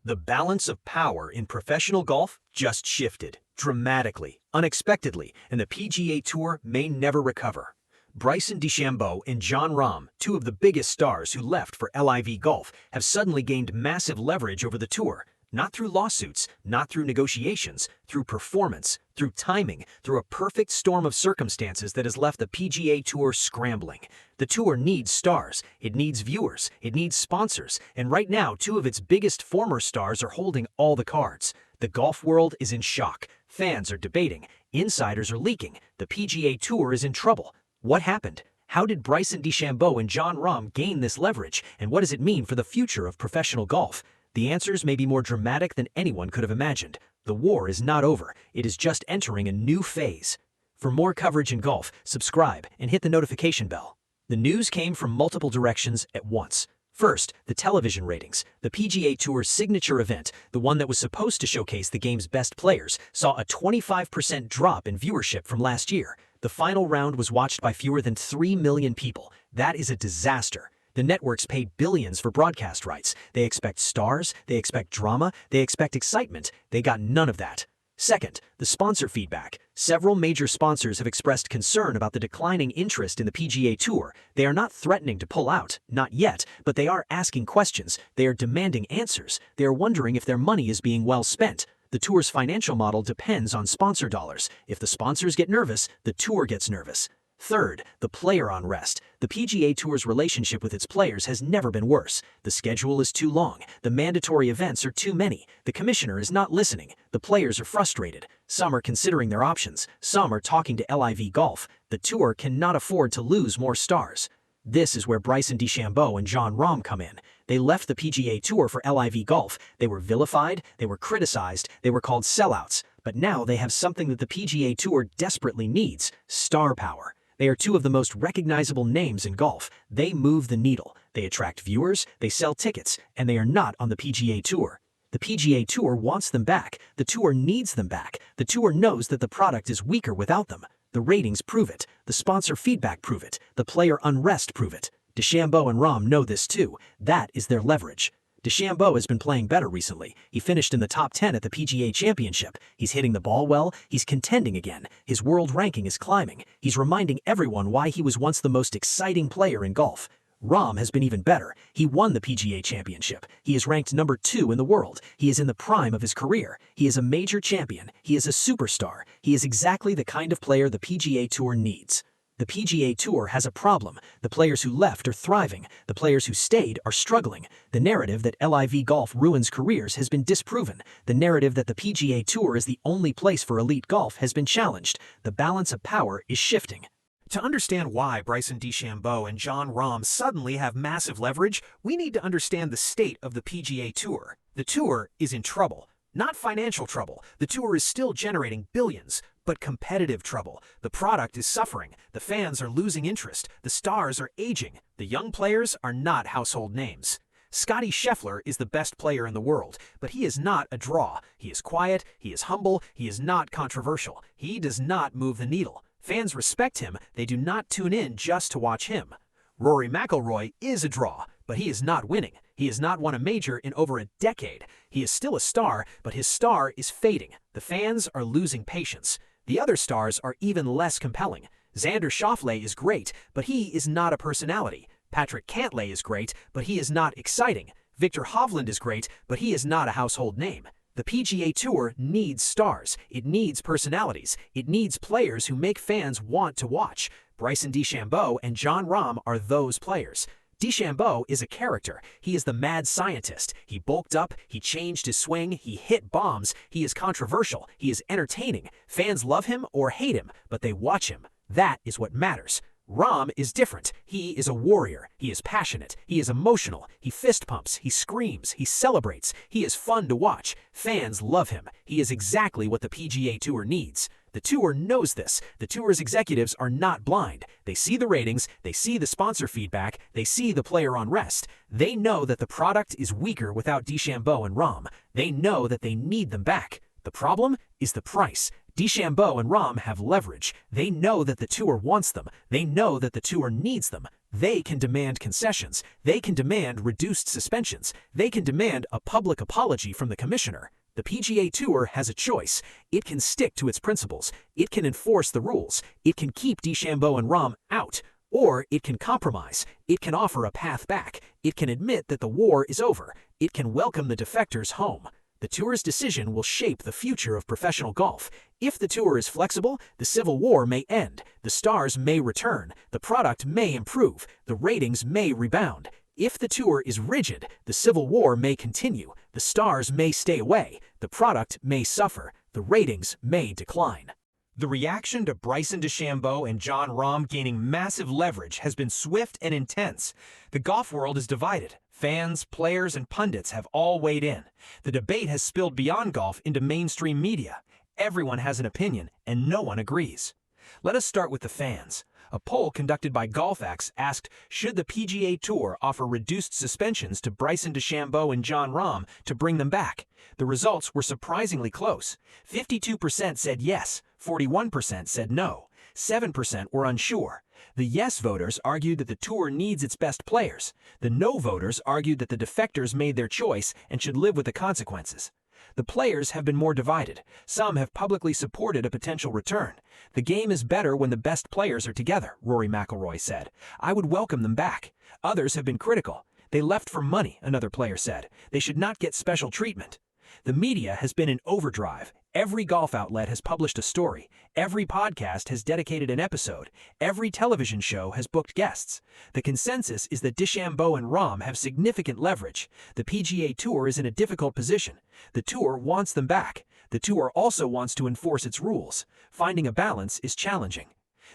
The balance of power in professional golf just shifted, dramatically, unexpectedly, and the PGA Tour may never recover. Bryson DeChambeau and Jon Rahm, two of the biggest stars who left for LIV Golf, have suddenly gained massive leverage over the tour. Not through lawsuits, not through negotiations, through performance, through timing, through a perfect storm of circumstances that has left the PGA Tour scrambling. The tour needs stars, it needs viewers, it needs sponsors, and right now two of its biggest former stars are holding all the cards. The golf world is in shock, fans are debating, insiders are leaking, the PGA Tour is in trouble. What happened? How did Bryson DeChambeau and Jon Rahm gain this leverage, and what does it mean for the future of professional golf? The answers may be more dramatic than anyone could have imagined. The war is not over, it is just entering a new phase. For more coverage in golf, subscribe and hit the notification bell. The news came from multiple directions at once. First, the television ratings. The PGA Tour's signature event, the one that was supposed to showcase the game's best players, saw a 25% drop in viewership from last year. The final round was watched by fewer than 3 million people. That is a disaster. The networks paid billions for broadcast rights. They expect stars, they expect drama, they expect excitement. They got none of that. Second, the sponsor feedback. Several major sponsors have expressed concern about the declining interest in the PGA Tour. They are not threatening to pull out, not yet, but they are asking questions. They are demanding answers. They are wondering if their money is being well spent. The tour's financial model depends on sponsor dollars. If the sponsors get nervous, the tour gets nervous. Third, the player unrest. The PGA Tour's relationship with its players has never been worse. The schedule is too long. The mandatory events are too many. The commissioner is not listening. The players are frustrated. Some are considering their options. Some are talking to LIV Golf. The tour cannot afford to lose more stars. This is where Bryson DeChambeau and Jon Rahm come in. They left the PGA Tour for LIV Golf. They were vilified, they were criticized, they were called sellouts. But now they have something that the PGA Tour desperately needs: star power. They are two of the most recognizable names in golf. They move the needle. They attract viewers, they sell tickets, and they are not on the PGA Tour. The PGA Tour wants them back. The tour needs them back. The tour knows that the product is weaker without them. The ratings prove it. The sponsor feedback prove it. The player unrest prove it. DeChambeau and Rahm know this too. That is their leverage. DeChambeau has been playing better recently. He finished in the top 10 at the PGA Championship. He's hitting the ball well. He's contending again. His world ranking is climbing. He's reminding everyone why he was once the most exciting player in golf. Rahm has been even better. He won the PGA Championship. He is ranked number 2 in the world. He is in the prime of his career. He is a major champion. He is a superstar. He is exactly the kind of player the PGA Tour needs. The PGA Tour has a problem. The players who left are thriving. The players who stayed are struggling. The narrative that LIV Golf ruins careers has been disproven. The narrative that the PGA Tour is the only place for elite golf has been challenged. The balance of power is shifting. To understand why Bryson DeChambeau and Jon Rahm suddenly have massive leverage, we need to understand the state of the PGA Tour. The tour is in trouble. Not financial trouble. The tour is still generating billions, but competitive trouble. The product is suffering. The fans are losing interest. The stars are aging. The young players are not household names. Scottie Scheffler is the best player in the world, but he is not a draw. He is quiet, he is humble, he is not controversial. He does not move the needle. Fans respect him. They do not tune in just to watch him. Rory McIlroy is a draw, but he is not winning. He has not won a major in over a decade. He is still a star, but his star is fading. The fans are losing patience. The other stars are even less compelling. Xander Schauffele is great, but he is not a personality. Patrick Cantlay is great, but he is not exciting. Viktor Hovland is great, but he is not a household name. The PGA Tour needs stars. It needs personalities. It needs players who make fans want to watch. Bryson DeChambeau and Jon Rahm are those players. DeChambeau is a character. He is the mad scientist. He bulked up, he changed his swing, he hit bombs, he is controversial, he is entertaining. Fans love him or hate him, but they watch him. That is what matters. Rahm is different. He is a warrior. He is passionate. He is emotional. He fist pumps. He screams. He celebrates. He is fun to watch. Fans love him. He is exactly what the PGA Tour needs. The tour knows this. The tour's executives are not blind. They see the ratings, they see the sponsor feedback, they see the player unrest. They know that the product is weaker without DeChambeau and Rahm. They know that they need them back. The problem is the price. DeChambeau and Rahm have leverage. They know that the tour wants them. They know that the tour needs them. They can demand concessions. They can demand reduced suspensions. They can demand a public apology from the commissioner. The PGA Tour has a choice. It can stick to its principles. It can enforce the rules. It can keep DeChambeau and Rahm out. Or it can compromise. It can offer a path back. It can admit that the war is over. It can welcome the defectors home. The Tour's decision will shape the future of professional golf. If the Tour is flexible, the Civil War may end, the stars may return, the product may improve, the ratings may rebound. If the Tour is rigid, the Civil War may continue, the stars may stay away, the product may suffer, the ratings may decline. The reaction to Bryson DeChambeau and Jon Rahm gaining massive leverage has been swift and intense. The golf world is divided. Fans, players, and pundits have all weighed in. The debate has spilled beyond golf into mainstream media. Everyone has an opinion, and no one agrees. Let us start with the fans. A poll conducted by Golfix asked, should the PGA Tour offer reduced suspensions to Bryson DeChambeau and Jon Rahm to bring them back? The results were surprisingly close. 52% said yes, 41% said no, 7% were unsure. The yes voters argued that the Tour needs its best players. The no voters argued that the defectors made their choice and should live with the consequences. The players have been more divided. Some have publicly supported a potential return. The game is better when the best players are together, Rory McIlroy said. I would welcome them back. Others have been critical. They left for money, another player said. They should not get special treatment. The media has been in overdrive. Every golf outlet has published a story. Every podcast has dedicated an episode. Every television show has booked guests. The consensus is that DeChambeau and Rahm have significant leverage. The PGA Tour is in a difficult position. The Tour wants them back. The Tour also wants to enforce its rules. Finding a balance is challenging.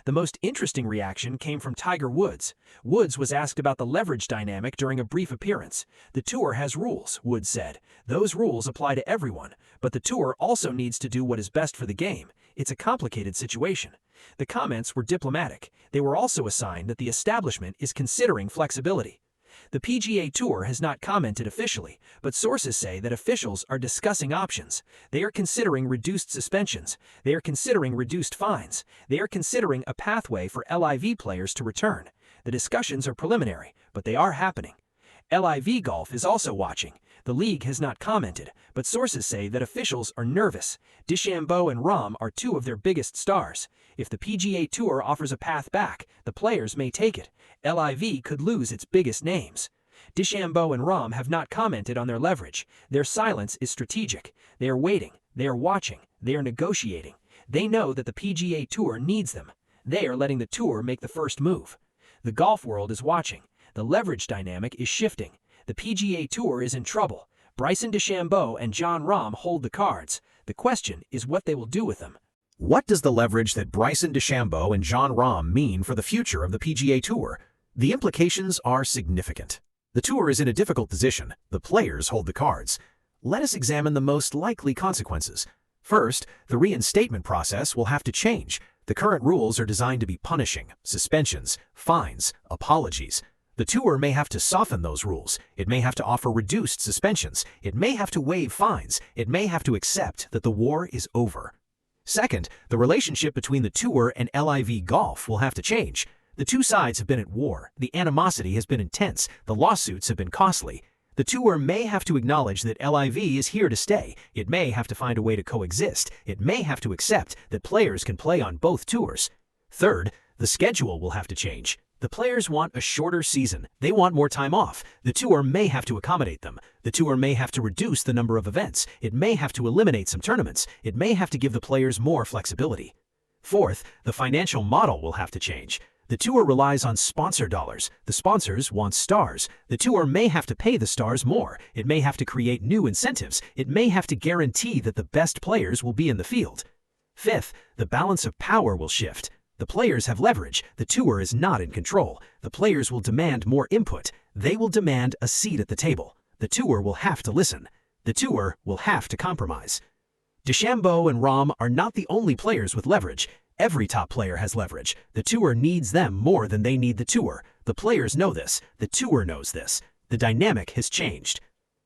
The most interesting reaction came from Tiger Woods. Woods was asked about the leverage dynamic during a brief appearance. The Tour has rules, Woods said. Those rules apply to everyone, but the Tour also needs to do what is best for the game. It's a complicated situation. The comments were diplomatic. They were also a sign that the establishment is considering flexibility. The PGA Tour has not commented officially, but sources say that officials are discussing options. They are considering reduced suspensions. They are considering reduced fines. They are considering a pathway for LIV players to return. The discussions are preliminary, but they are happening. LIV Golf is also watching. The league has not commented, but sources say that officials are nervous. DeChambeau and Rahm are two of their biggest stars. If the PGA Tour offers a path back, the players may take it. LIV could lose its biggest names. DeChambeau and Rahm have not commented on their leverage. Their silence is strategic. They are waiting. They are watching. They are negotiating. They know that the PGA Tour needs them. They are letting the Tour make the first move. The golf world is watching. The leverage dynamic is shifting. The PGA Tour is in trouble. Bryson DeChambeau and Jon Rahm hold the cards. The question is what they will do with them. What does the leverage that Bryson DeChambeau and Jon Rahm mean for the future of the PGA Tour? The implications are significant. The Tour is in a difficult position. The players hold the cards. Let us examine the most likely consequences. First, the reinstatement process will have to change. The current rules are designed to be punishing: suspensions, fines, apologies. The Tour may have to soften those rules. It may have to offer reduced suspensions. It may have to waive fines. It may have to accept that the war is over. Second, the relationship between the Tour and LIV Golf will have to change. The two sides have been at war. The animosity has been intense. The lawsuits have been costly. The Tour may have to acknowledge that LIV is here to stay. It may have to find a way to coexist. It may have to accept that players can play on both tours. Third, the schedule will have to change. The players want a shorter season. They want more time off. The Tour may have to accommodate them. The Tour may have to reduce the number of events. It may have to eliminate some tournaments. It may have to give the players more flexibility. Fourth, the financial model will have to change. The Tour relies on sponsor dollars. The sponsors want stars. The Tour may have to pay the stars more. It may have to create new incentives. It may have to guarantee that the best players will be in the field. Fifth, the balance of power will shift. The players have leverage. The Tour is not in control. The players will demand more input. They will demand a seat at the table. The Tour will have to listen. The Tour will have to compromise. DeChambeau and Rahm are not the only players with leverage. Every top player has leverage. The Tour needs them more than they need the Tour. The players know this. The Tour knows this. The dynamic has changed.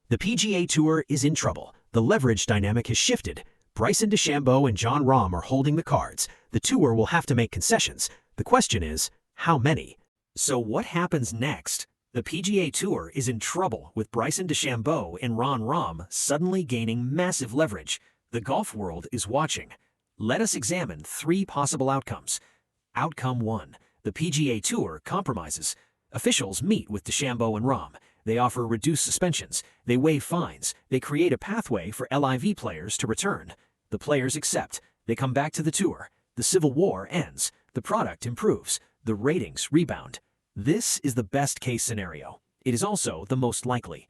The PGA Tour is in trouble. The leverage dynamic has shifted. Bryson DeChambeau and Jon Rahm are holding the cards. The Tour will have to make concessions. The question is, how many? So what happens next? The PGA Tour is in trouble with Bryson DeChambeau and Rahm suddenly gaining massive leverage. The golf world is watching. Let us examine 3 possible outcomes. Outcome 1. The PGA Tour compromises. Officials meet with DeChambeau and Rahm. They offer reduced suspensions. They waive fines. They create a pathway for LIV players to return. The players accept. They come back to the tour. The civil war ends. The product improves. The ratings rebound. This is the best-case scenario. It is also the most likely.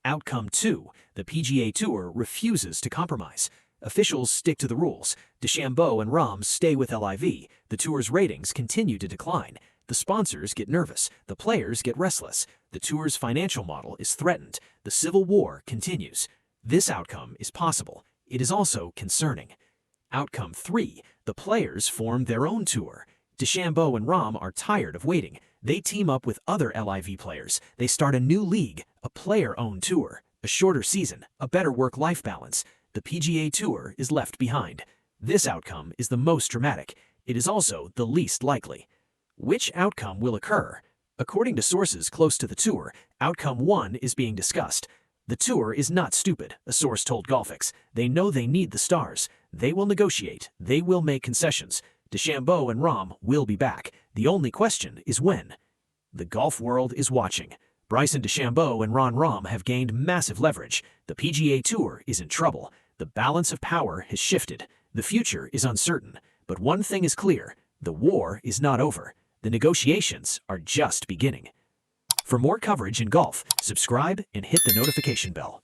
Outcome 2. The PGA Tour refuses to compromise. Officials stick to the rules. DeChambeau and Rahm stay with LIV. The tour's ratings continue to decline. The sponsors get nervous. The players get restless. The tour's financial model is threatened. The civil war continues. This outcome is possible. It is also concerning. Outcome 3. The players form their own tour. DeChambeau and Rahm are tired of waiting. They team up with other LIV players. They start a new league, a player-owned tour, a shorter season, a better work-life balance. The PGA Tour is left behind. This outcome is the most dramatic. It is also the least likely. Which outcome will occur? According to sources close to the tour, outcome 1 is being discussed. The tour is not stupid, a source told Golfix. They know they need the stars. They will negotiate. They will make concessions. DeChambeau and Rahm will be back. The only question is when. The golf world is watching. Bryson DeChambeau and Rahm have gained massive leverage. The PGA Tour is in trouble. The balance of power has shifted. The future is uncertain. But one thing is clear. The war is not over. The negotiations are just beginning. For more coverage in golf, subscribe and hit the notification bell.